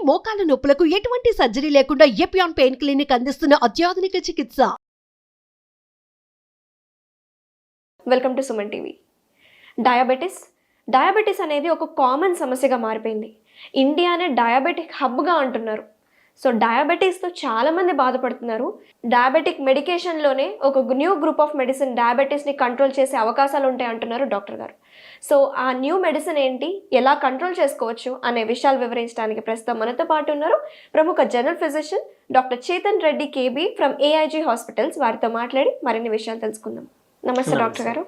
మోకాల నొప్పులకు ఎటువంటి సర్జరీ లేకుండా ఎపియాన్ పెయిన్ క్లినిక్ అందిస్తున్న అత్యాధునిక చికిత్స. Welcome to Suman TV. Diabetes అనేది ఒక కామన్ సమస్యగా మారిపోయింది. ఇండియానే డయాబెటిక్ హబ్గా అంటున్నారు. సో డయాబెటీస్తో చాలామంది బాధపడుతున్నారు. డయాబెటిక్ మెడికేషన్లోనే ఒక న్యూ గ్రూప్ ఆఫ్ మెడిసిన్ డయాబెటీస్ని కంట్రోల్ చేసే అవకాశాలు ఉంటాయి అంటున్నారు డాక్టర్ గారు. సో ఆ న్యూ మెడిసిన్ ఏంటి, ఎలా కంట్రోల్ చేసుకోవచ్చు అనే విషయాలు వివరించడానికి ప్రస్తుతం మనతో పాటు ఉన్నారు ప్రముఖ general physician doctor Chetan Reddy KB from AIG hospitals. వారితో మాట్లాడి మరిన్ని విషయాలు తెలుసుకుందాం. నమస్తే డాక్టర్ గారు.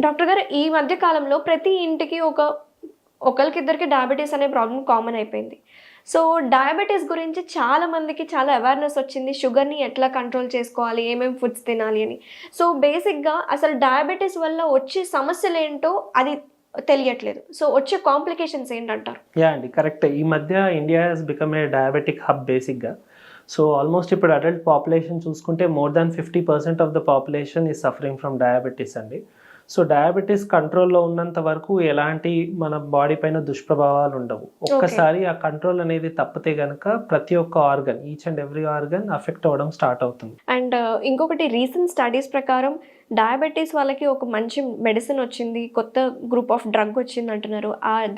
డాక్టర్ గారు, ఈ మధ్య కాలంలో ప్రతి ఇంటికి ఒకరికిద్దరికి డయాబెటీస్ అనే ప్రాబ్లం కామన్ అయిపోయింది. సో డయాబెటీస్ గురించి చాలా మందికి చాలా అవేర్నెస్ వచ్చింది. షుగర్ని ఎట్లా కంట్రోల్ చేసుకోవాలి, ఏమేమి ఫుడ్స్ తినాలి అని. సో బేసిక్గా అసలు డయాబెటీస్ వల్ల వచ్చే సమస్యలు ఏంటో అది తెలియట్లేదు. సో వచ్చే కాంప్లికేషన్స్ ఏంటంటారు? అండి, కరెక్ట్. ఈ మధ్య India has become a diabetic hub బేసిక్గా. సో ఆల్మోస్ట్ ఇప్పుడు అడల్ట్ పాపులేషన్ చూసుకుంటే more than 50% of the population is suffering from diabetes అండి. సో డయాబెటీస్ కంట్రోల్లో ఉన్నంత వరకు ఎలాంటి మన బాడీ పైన దుష్ప్రభావాలు ఉండవు. ఒక్కసారి ఆ కంట్రోల్ అనేది తప్పితే కనుక ప్రతి ఒక్క organ, each and every organ affect అవ్వడం స్టార్ట్ అవుతుంది. అండ్ ఇంకొకటి, రీసెంట్ స్టడీస్ ప్రకారం డయాబెటీస్ వాళ్ళకి ఒక మంచి మెడిసిన్ వచ్చింది, కొత్త గ్రూప్ ఆఫ్ డ్రగ్ వచ్చింది అంటున్నారు.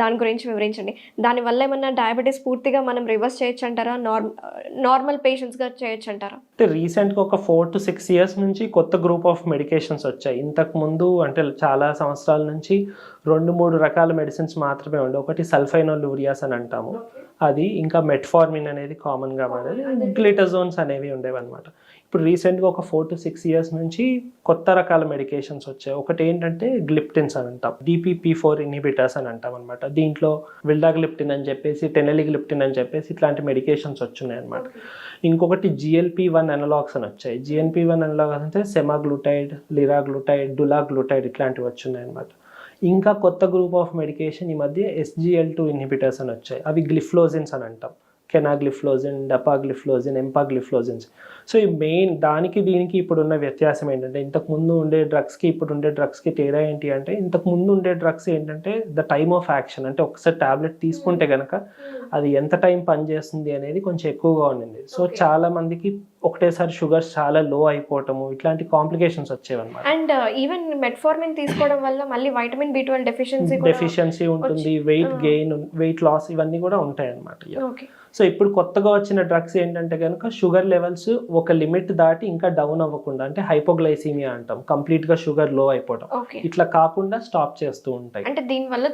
దాని గురించి వివరించండి. దానివల్ల ఏమన్నా డయాబెటీస్ పూర్తిగా మనం రివర్స్ చేయొచ్చు అంటారా, నార్మల్ పేషెంట్స్గా చేయొచ్చు అంటారా? అంటే రీసెంట్గా ఒక 4 to 6 years నుంచి కొత్త గ్రూప్ ఆఫ్ మెడికేషన్స్ వచ్చాయి. ఇంతకు ముందు అంటే చాలా సంవత్సరాల నుంచి 2-3 రకాల మెడిసిన్స్ మాత్రమే ఉండే. ఒకటి సల్ఫైనోలూరియాస్ అని అంటాము, అది ఇంకా మెట్ఫార్మిన్ అనేది కామన్గా వాడేది, గ్లిటజోన్స్ అనేవి ఉండేవి అనమాట. ఇప్పుడు రీసెంట్గా ఒక 4 to 6 years నుంచి కొత్త రకాల మెడికేషన్స్ వచ్చాయి. ఒకటి ఏంటంటే గ్లిప్టిన్స్ అని అంటాం, DPP-4 ఇన్హిబిటర్స్ అని అంటాం అనమాట. దీంట్లో విల్డాగ్లిప్టిన్ అని చెప్పేసి, టెనెలిగ్లిప్టిన్ అని చెప్పేసి ఇట్లాంటి మెడికేషన్స్ వచ్చున్నాయి అనమాట. ఇంకొకటి GLP-1 అనలాగ్స్ అని వచ్చాయి. GLP-1 అనలాగ్స్ అంటే సెమాగ్లూటైడ్, లిరాగ్లూటైడ్, డులాగ్లూటైడ్ ఇట్లాంటివి వచ్చున్నాయి అనమాట. ఇంకా కొత్త గ్రూప్ ఆఫ్ మెడికేషన్ ఈ మధ్య SGLT2 ఇన్హిబిటర్స్ అని వచ్చాయి. అవి గ్లిఫ్లోజిన్స్ అని అంటాం, కెనాగ్లిఫ్లోజిన్, డపాగ్లిఫ్లోజిన్, ఎంపాగ్లిఫ్లోజిన్స్. సో ఈ మెయిన్ దానికి దీనికి ఇప్పుడున్న వ్యత్యాసం ఏంటంటే, ఇంతకు ముందు ఉండే డ్రగ్స్కి ఇప్పుడు ఉండే డ్రగ్స్కి తేడా ఏంటి అంటే, ఇంతకు ముందు ఉండే డ్రగ్స్ ఏంటంటే ద టైమ్ ఆఫ్ యాక్షన్, అంటే ఒకసారి టాబ్లెట్ తీసుకుంటే కనుక అది ఎంత టైం పనిచేస్తుంది అనేది కొంచెం ఎక్కువగా ఉండింది. సో చాలా మందికి ఒకటేసారి షుగర్స్ చాలా లో అయిపోవటము, ఇట్లాంటి కాంప్లికేషన్స్ వచ్చేవన్నమాట. అండ్ ఈవెన్ మెట్ఫార్మిన్ తీసుకోవడం వల్ల మళ్ళీ వైటమిన్ B12 డెఫిషియన్సీ ఉంటుంది, వెయిట్ గెయిన్, వెయిట్ లాస్ ఇవన్నీ కూడా ఉంటాయి అన్నమాట. సో ఇప్పుడు కొత్తగా వచ్చిన డ్రగ్స్ ఏంటంటే కనుక షుగర్ లెవెల్స్ ఒక లిమిట్ దాటి ఇంకా డౌన్ అవ్వకుండా, అంటే హైపోగ్లైసీమియా అంటాం, కంప్లీట్ గా షుగర్ లో అయిపోవడం, ఇట్లా కాకుండా స్టాప్ చేస్తూ ఉంటాయి. అంటే దీనివల్ల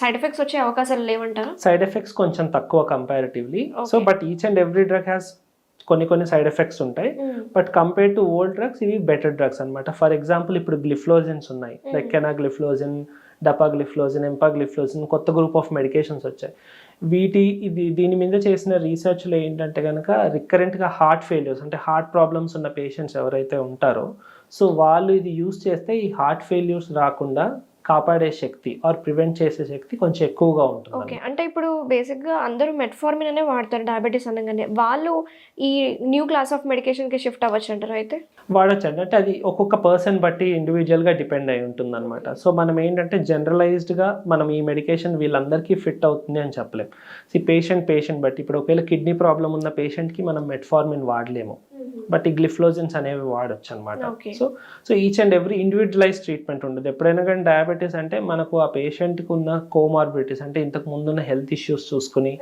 సైడ్ ఎఫెక్ట్స్ వచ్చే అవకాశాలు లేవంటారా? సైడ్ ఎఫెక్ట్స్ కొంచెం తక్కువ comparatively. So but each and every drug has కొన్ని సైడ్ ఎఫెక్ట్స్ ఉంటాయి. But compare to old drugs ఇవి బెటర్ డ్రగ్స్ అనమాట. ఫర్ ఎగ్జాంపుల్ ఇప్పుడు గ్లిఫ్లోజిన్స్ ఉన్నాయి, లైక్ కెనాగ్లిఫ్లోజిన్, డపాగ్లిఫ్లోజిన్, ఎంపాగ్లిఫ్లోజిన్, కొత్త గ్రూప్ ఆఫ్ మెడికేషన్స్ వచ్చాయి. దీని మీద చేసిన రీసెర్చ్లో ఏంటంటే కనుక రికరెంట్గా హార్ట్ ఫెయిల్యూర్స్, అంటే హార్ట్ ప్రాబ్లమ్స్ ఉన్న పేషెంట్స్ ఎవరైతే ఉంటారో, సో వాళ్ళు ఇది యూస్ చేస్తే ఈ హార్ట్ ఫెయిల్యూర్స్ రాకుండా కాపాడే శక్తి ఆర్ ప్రివెంట్ చేసే శక్తి కొంచెం ఎక్కువగా ఉంటుంది. ఓకే, అంటే ఇప్పుడు బేసిక్గా అందరూ మెట్ఫార్మిన్ అనే వాడతారు డయాబెటీస్ అనగానే, వాళ్ళు ఈ న్యూ క్లాస్ ఆఫ్ మెడికేషన్కి షిఫ్ట్ అవ్వచ్చు అంటారు? అయితే వాడచ్చు అండి, అంటే అది ఒక్కొక్క పర్సన్ బట్టి ఇండివిజువల్గా డిపెండ్ అయి ఉంటుంది అనమాట. సో మనం ఏంటంటే జనరలైజ్డ్గా మనం ఈ మెడికేషన్ వీళ్ళందరికీ ఫిట్ అవుతుంది అని చెప్పలేం. పేషెంట్ బట్టి, ఇప్పుడు ఒకవేళ కిడ్నీ ప్రాబ్లం ఉన్న పేషెంట్కి మనం మెట్ఫార్మిన్ వాడలేము, బట్ ఈ గ్లిఫ్లోజిన్స్ అనేవి వాడచ్చు అనమాట. So each and every individualise treatment ఉంటుంది. ఎప్పుడైనా కానీ డయాబెటీస్ అంటే మనకు ఆ పేషెంట్కి ఉన్న కోమార్బిడిటీస్, అంటే ఇంతకు ముందున్న హెల్త్ ఇష్యూస్ చూసుకుని,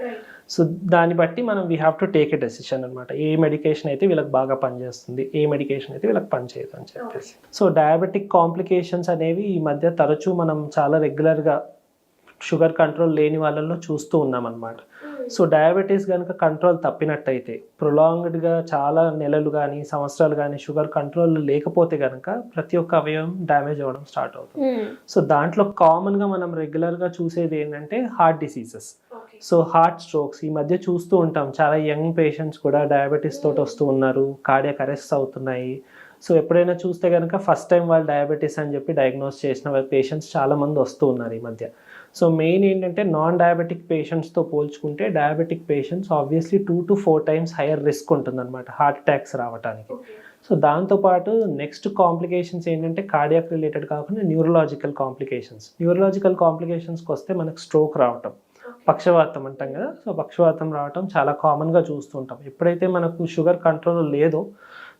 సో దాన్ని బట్టి మనం we have to take a decision అనమాట. ఏ మెడికేషన్ అయితే వీళ్ళకి బాగా పనిచేస్తుంది, ఏ మెడికేషన్ అయితే వీళ్ళకి పనిచేయదు అని చెప్పేసి. సో డయాబెటిక్ కాంప్లికేషన్స్ అనేవి ఈ మధ్య తరచూ మనం చాలా రెగ్యులర్గా షుగర్ కంట్రోల్ లేని వాళ్ళల్లో చూస్తూ ఉన్నాం అనమాట. సో డయాబెటీస్ కనుక కంట్రోల్ తప్పినట్టయితే, ప్రొలాంగ్డ్గా చాలా నెలలు కానీ సంవత్సరాలు కానీ షుగర్ కంట్రోల్ లేకపోతే కనుక ప్రతి ఒక్క అవయవం డ్యామేజ్ అవ్వడం స్టార్ట్ అవుతుంది. సో దాంట్లో కామన్గా మనం రెగ్యులర్గా చూసేది ఏంటంటే heart diseases. So heart strokes ఈ మధ్య చూస్తూ ఉంటాం, చాలా యంగ్ పేషెంట్స్ కూడా డయాబెటీస్ తోటి వస్తూ ఉన్నారు, కార్డియాక్ అరెస్ట్స్ అవుతున్నాయి. సో ఎప్పుడైనా చూస్తే కనుక ఫస్ట్ టైం వాళ్ళు డయాబెటీస్ అని చెప్పి డయాగ్నోస్ చేసిన పేషెంట్స్ చాలా మంది వస్తూ ఉన్నారు ఈ మధ్య. సో మెయిన్ ఏంటంటే నాన్ డయాబెటిక్ పేషెంట్స్తో పోల్చుకుంటే diabetic patients obviously 2 to 4 times hire risk ఉంటుందన్నమాట హార్ట్ అటాక్స్ రావడానికి. సో దాంతోపాటు నెక్స్ట్ కాంప్లికేషన్స్ ఏంటంటే కార్డియాక్ రిలేటెడ్ కాకుండా న్యూరలాజికల్ కాంప్లికేషన్స్కి వస్తే మనకు స్ట్రోక్ రావటం, పక్షవాతం అంటాం కదా. సో పక్షవాతం రావటం చాలా కామన్గా చూస్తుంటాం. ఎప్పుడైతే మనకు షుగర్ కంట్రోల్ లేదో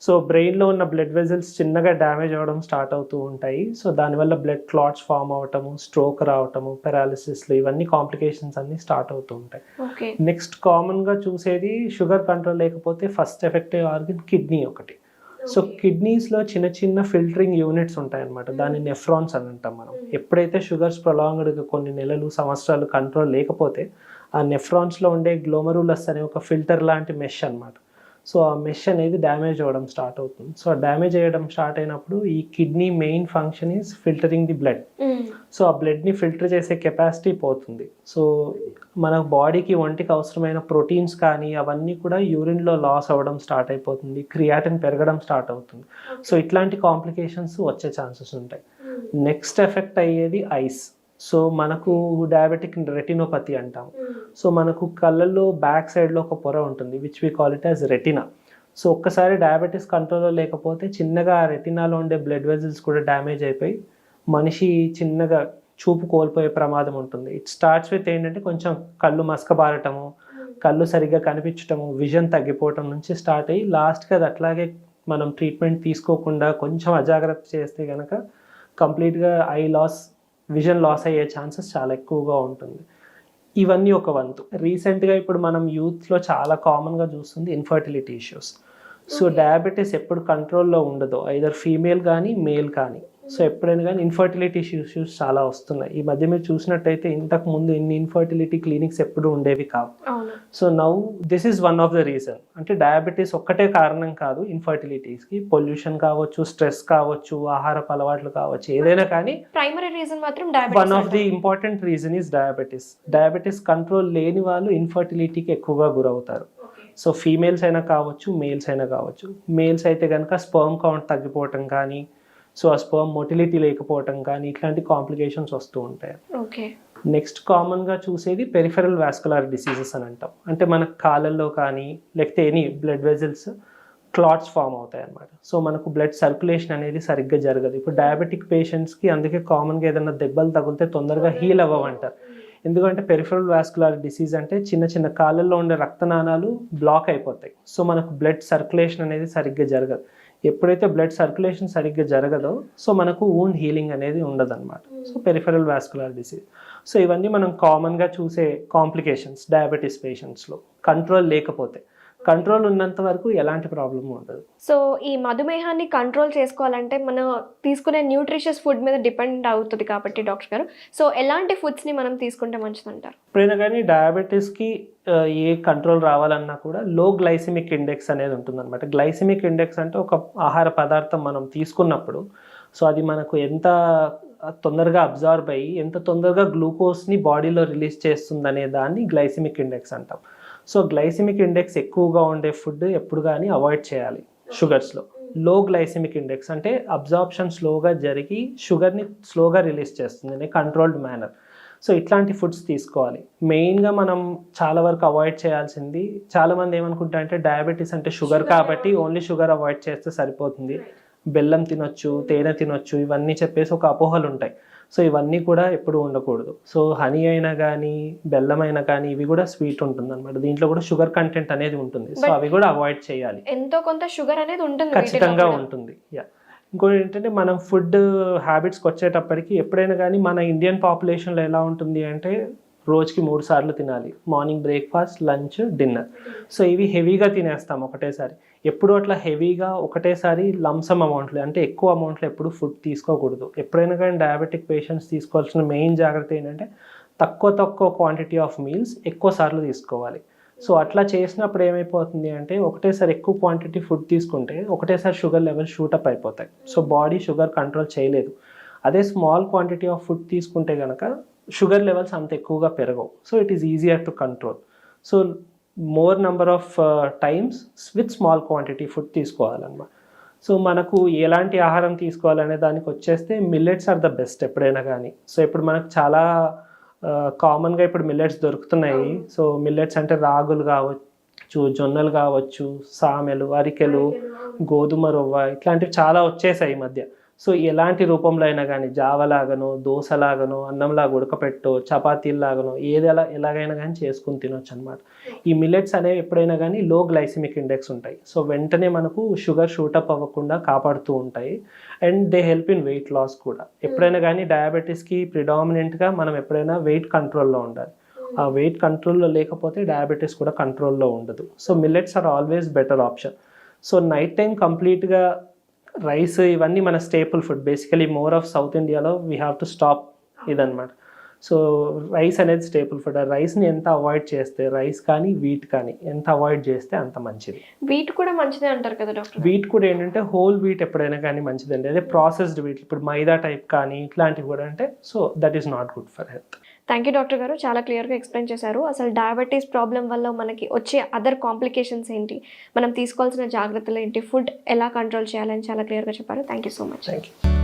సో బ్రెయిన్లో ఉన్న బ్లడ్ వెజల్స్ చిన్నగా డ్యామేజ్ అవ్వడం స్టార్ట్ అవుతూ ఉంటాయి. సో దానివల్ల బ్లడ్ క్లాట్స్ ఫామ్ అవటము, స్ట్రోక్ రావటము, పెరాలిసిస్లు, ఇవన్నీ కాంప్లికేషన్స్ అన్నీ స్టార్ట్ అవుతూ ఉంటాయి. ఓకే. నెక్స్ట్ కామన్గా చూసేది షుగర్ కంట్రోల్ లేకపోతే ఫస్ట్ ఎఫెక్టివ్ ఆర్గన్ కిడ్నీ ఒకటి. సో కిడ్నీస్లో చిన్న చిన్న ఫిల్టరింగ్ యూనిట్స్ ఉంటాయన్నమాట. దాన్ని నెఫ్రాన్స్ అని అంటాం మనం. ఎప్పుడైతే షుగర్స్ ప్రొలాంగ్డ్గా కొన్ని నెలలు సంవత్సరాలు కంట్రోల్ లేకపోతే ఆ నెఫ్రాన్స్లో ఉండే గ్లోమరులస్ అనే ఒక ఫిల్టర్ లాంటి మెష్ అన్నమాట. సో ఆ మెష్ అనేది డ్యామేజ్ అవ్వడం స్టార్ట్ అవుతుంది. సో డ్యామేజ్ అయ్యడం స్టార్ట్ అయినప్పుడు ఈ kidney main function is filtering the blood. So ఆ బ్లడ్ని ఫిల్టర్ చేసే కెపాసిటీ పోతుంది. సో మన బాడీకి ఒంటికి అవసరమైన ప్రోటీన్స్ కానీ అవన్నీ కూడా యూరిన్లో లాస్ అవ్వడం స్టార్ట్ అయిపోతుంది, క్రియాటిన్ పెరగడం స్టార్ట్ అవుతుంది. సో ఇట్లాంటి కాంప్లికేషన్స్ వచ్చే ఛాన్సెస్ ఉంటాయి. నెక్స్ట్ ఎఫెక్ట్ అయ్యేది ఐస్. సో మనకు డయాబెటిక్ రెటినోపతి అంటాం. సో మనకు కళ్ళల్లో బ్యాక్ సైడ్లో ఒక పొర ఉంటుంది which we call it as retina. So ఒక్కసారి డయాబెటీస్ కంట్రోల్లో లేకపోతే చిన్నగా ఆ రెటినాలో ఉండే బ్లడ్ వెజల్స్ కూడా డ్యామేజ్ అయిపోయి మనిషి చిన్నగా చూపు కోల్పోయే ప్రమాదం ఉంటుంది. ఇట్ స్టార్ట్స్ విత్ ఏంటంటే కొంచెం కళ్ళు మసకబారటము, కళ్ళు సరిగ్గా కనిపించటము, విజన్ తగ్గిపోవటం నుంచి స్టార్ట్ అయ్యి లాస్ట్కి అది అట్లాగే మనం ట్రీట్మెంట్ తీసుకోకుండా కొంచెం అజాగ్రత్త చేస్తే కనుక కంప్లీట్గా ఐ లాస్, విజన్ లాస్ అయ్యే ఛాన్సెస్ చాలా ఎక్కువగా ఉంటుంది. ఇవన్నీ ఒక వంతు. రీసెంట్గా ఇప్పుడు మనం యూత్లో చాలా కామన్గా చూస్తుంది ఇన్ఫర్టిలిటీ ఇష్యూస్. సో డయాబెటీస్ ఎప్పుడు కంట్రోల్లో ఉండదో, ఐదర్ ఫీమేల్ కానీ మేల్ కానీ. సో ఎప్పుడైనా కానీ ఇన్ఫర్టిలిటీ ఇష్యూస్ చాలా వస్తున్నాయి. ఈ మధ్య మీరు చూసినట్టయితే ఇంతకు ముందు ఇన్ని ఇన్ఫర్టిలిటీ క్లినిక్స్ ఎప్పుడు ఉండేవి కావు. So now this is one of the reason. అంటే డయాబెటీస్ ఒక్కటే కారణం కాదు ఇన్ఫర్టిలిటీస్కి. పొల్యూషన్ కావచ్చు, స్ట్రెస్ కావచ్చు, ఆహారపు అలవాట్లు కావచ్చు, ఏదైనా కానీ ప్రైమరీ రీజన్ మాత్రం one of the important reason is diabetes. Diabetes control లేని వాళ్ళు ఇన్ఫర్టిలిటీకి ఎక్కువగా గురవుతారు. సో ఫీమేల్స్ అయినా కావచ్చు, మేల్స్ అయినా కావచ్చు. మేల్స్ అయితే కనుక స్పర్మ్ కౌంట్ తగ్గిపోవటం కానీ, సో ఆ స్పర్మ్ మొటిలిటీ లేకపోవటం కానీ ఇట్లాంటి కాంప్లికేషన్స్ వస్తూ ఉంటాయి. ఓకే. నెక్స్ట్ కామన్గా చూసేది పెరిఫెరల్ వాస్కులర్ డిసీజెస్ అని అంటాం. అంటే మన కాళ్ళల్లో కానీ లేకపోతే any blood vessels clots form అవుతాయి అన్నమాట. సో మనకు బ్లడ్ సర్క్యులేషన్ అనేది సరిగ్గా జరగదు. ఇప్పుడు డయాబెటిక్ పేషెంట్స్కి అందుకే కామన్గా ఏదైనా దెబ్బలు తగిలితే తొందరగా హీల్ అవ్వమంటారు. ఎందుకంటే పెరిఫెరల్ వాస్కులర్ డిసీజ్ అంటే చిన్న చిన్న కాళ్ళల్లో ఉండే రక్తనాళాలు బ్లాక్ అయిపోతాయి. సో మనకు బ్లడ్ సర్క్యులేషన్ అనేది సరిగ్గా జరగదు. ఎప్పుడైతే బ్లడ్ సర్క్యులేషన్ సరిగ్గా జరగదో సో మనకు వూండ్ హీలింగ్ అనేది ఉండదు అనమాట. So peripheral vascular disease. So ఇవన్నీ మనం కామన్గా చూసే కాంప్లికేషన్స్ డయాబెటీస్ పేషెంట్స్లో. కంట్రోల్ లేకపోతే, కంట్రోల్ ఉన్నంత వరకు ఎలాంటి ప్రాబ్లం ఉండదు. సో ఈ మధుమేహాన్ని కంట్రోల్ చేసుకోవాలంటే మనం తీసుకునే న్యూట్రిషియస్ ఫుడ్ మీద డిపెండ్ అవుతుంది కాబట్టి డాక్టర్ గారు, సో ఎలాంటి ఫుడ్స్ని మనం తీసుకుంటే మంచిది అంటారు? ఎప్పుడైనా కానీ డయాబెటీస్కి ఏ కంట్రోల్ రావాలన్నా కూడా లో గ్లైసిమిక్ ఇండెక్స్ అనేది ఉంటుందన్నమాట. గ్లైసిమిక్ ఇండెక్స్ అంటే ఒక ఆహార పదార్థం మనం తీసుకున్నప్పుడు సో అది మనకు ఎంత తొందరగా అబ్జార్బ్ అయ్యి ఎంత తొందరగా గ్లూకోజ్ని బాడీలో రిలీజ్ చేస్తుందనే దాన్ని గ్లైసిమిక్ ఇండెక్స్ అంటాం. సో గ్లైసిమిక్ ఇండెక్స్ ఎక్కువగా ఉండే ఫుడ్ ఎప్పుడు కానీ అవాయిడ్ చేయాలి షుగర్స్లో. లో గ్లైసిమిక్ ఇండెక్స్ అంటే అబ్జార్ప్షన్ స్లోగా జరిగి షుగర్ని స్లోగా రిలీజ్ చేస్తుంది కంట్రోల్డ్ మేనర్. సో ఇట్లాంటి ఫుడ్స్ తీసుకోవాలి. మెయిన్గా మనం చాలా వరకు అవాయిడ్ చేయాల్సింది, చాలామంది ఏమనుకుంటారంటే డయాబెటీస్ అంటే షుగర్ కాబట్టి ఓన్లీ షుగర్ అవాయిడ్ చేస్తే సరిపోతుంది, బెల్లం తినొచ్చు, తేనె తినొచ్చు, ఇవన్నీ చెప్పేసి ఒక అపోహలు ఉంటాయి. సో ఇవన్నీ కూడా ఎప్పుడు ఉండకూడదు. సో హనీ అయినా కానీ బెల్లం అయినా కానీ ఇవి కూడా స్వీట్ ఉంటుంది అనమాట. దీంట్లో కూడా షుగర్ కంటెంట్ అనేది ఉంటుంది. సో అవి కూడా అవాయిడ్ చేయాలి. ఎంతో కొంత షుగర్ అనేది ఉంటుంది, ఖచ్చితంగా ఉంటుంది. ఇంకోటి ఏంటంటే మనం ఫుడ్ హ్యాబిట్స్కి వచ్చేటప్పటికి ఎప్పుడైనా కానీ మన ఇండియన్ పాపులేషన్లో ఎలా ఉంటుంది అంటే రోజుకి 3 సార్లు తినాలి. Morning breakfast, lunch, dinner. So ఇవి హెవీగా తినేస్తాం ఒకటేసారి. ఎప్పుడు అట్లా హెవీగా ఒకటేసారి లంసమ్ అమౌంట్లు అంటే ఎక్కువ అమౌంట్లో ఎప్పుడు ఫుడ్ తీసుకోకూడదు. ఎప్పుడైనా కానీ డయాబెటిక్ పేషెంట్స్ తీసుకోవాల్సిన మెయిన్ జాగ్రత్త ఏంటంటే తక్కువ క్వాంటిటీ ఆఫ్ మీల్స్ ఎక్కువ సార్లు తీసుకోవాలి. సో అట్లా చేసినప్పుడు ఏమైపోతుంది అంటే ఒకటేసారి ఎక్కువ క్వాంటిటీ ఫుడ్ తీసుకుంటే ఒకటేసారి షుగర్ లెవెల్ షూటప్ అయిపోతాయి. సో బాడీ షుగర్ కంట్రోల్ చేయలేదు. అదే స్మాల్ క్వాంటిటీ ఆఫ్ ఫుడ్ తీసుకుంటే కనుక షుగర్ లెవెల్స్ అంత ఎక్కువగా పెరగవు. So it is easier to control. So more number of times with small quantity food తీసుకోవాలన్నమాట. సో మనకు ఎలాంటి ఆహారం తీసుకోవాలనే దానికి వచ్చేస్తే మిల్లెట్స్ ఆర్ ద బెస్ట్ ఎప్పుడైనా కానీ. సో ఇప్పుడు మనకు చాలా కామన్గా ఇప్పుడు మిల్లెట్స్ దొరుకుతున్నాయి. సో మిల్లెట్స్ అంటే రాగులు కావచ్చు, జొన్నలు కావచ్చు, సామెలు, అరికెలు, గోధుమ రవ్వ ఇట్లాంటివి చాలా వచ్చేసాయి ఈ మధ్య. సో ఎలాంటి రూపంలో అయినా కానీ జావలాగనో దోశలాగనో అన్నంలాగా ఉడకపెట్టో చపాతీలాగనో ఎలాగైనా కానీ చేసుకుని తినొచ్చు అనమాట. ఈ మిల్లెట్స్ అనేవి ఎప్పుడైనా కానీ లో గ్లైసిమిక్ ఇండెక్స్ ఉంటాయి. సో వెంటనే మనకు షుగర్ షూటప్ అవ్వకుండా కాపాడుతూ ఉంటాయి. And they help in weight loss కూడా. ఎప్పుడైనా కానీ డయాబెటీస్కి ప్రిడామినెంట్గా మనం ఎప్పుడైనా వెయిట్ కంట్రోల్లో ఉండాలి. ఆ వెయిట్ కంట్రోల్లో లేకపోతే డయాబెటీస్ కూడా కంట్రోల్లో ఉండదు. So millets are always better option. So night time కంప్లీట్గా రైస్ ఇవన్నీ మన staple food. Basically more of south ఇండియాలో వీ హ్యావ్ టు స్టాప్ ఇదన్నమాట. సో రైస్ అనేది స్టేపుల్ ఫుడ్. ఆ రైస్ని ఎంత అవాయిడ్ చేస్తే, రైస్ కానీ వీట్ కానీ ఎంత అవాయిడ్ చేస్తే అంత మంచిది. వీట్ కూడా మంచిదే అంటారు కదా డాక్టర్? వీట్ కూడా ఏంటంటే హోల్ వీట్ ఎప్పుడైనా కానీ మంచిదండి. అదే ప్రాసెస్డ్ వీట్ ఇప్పుడు మైదా టైప్ కానీ ఇట్లాంటివి కూడా అంటే so that is not good for health. Thank you doctor గారు, చాలా క్లియర్గా ఎక్స్ప్లెయిన్ చేశారు. అసలు డయాబెటీస్ ప్రాబ్లం వల్ల మనకి వచ్చే అదర్ కాంప్లికేషన్స్ ఏంటి, మనం తీసుకోవాల్సిన జాగ్రత్తలు ఏంటి, ఫుడ్ ఎలా కంట్రోల్ చేయాలని చాలా క్లియర్గా చెప్పారు. Thank you so much. Thank you.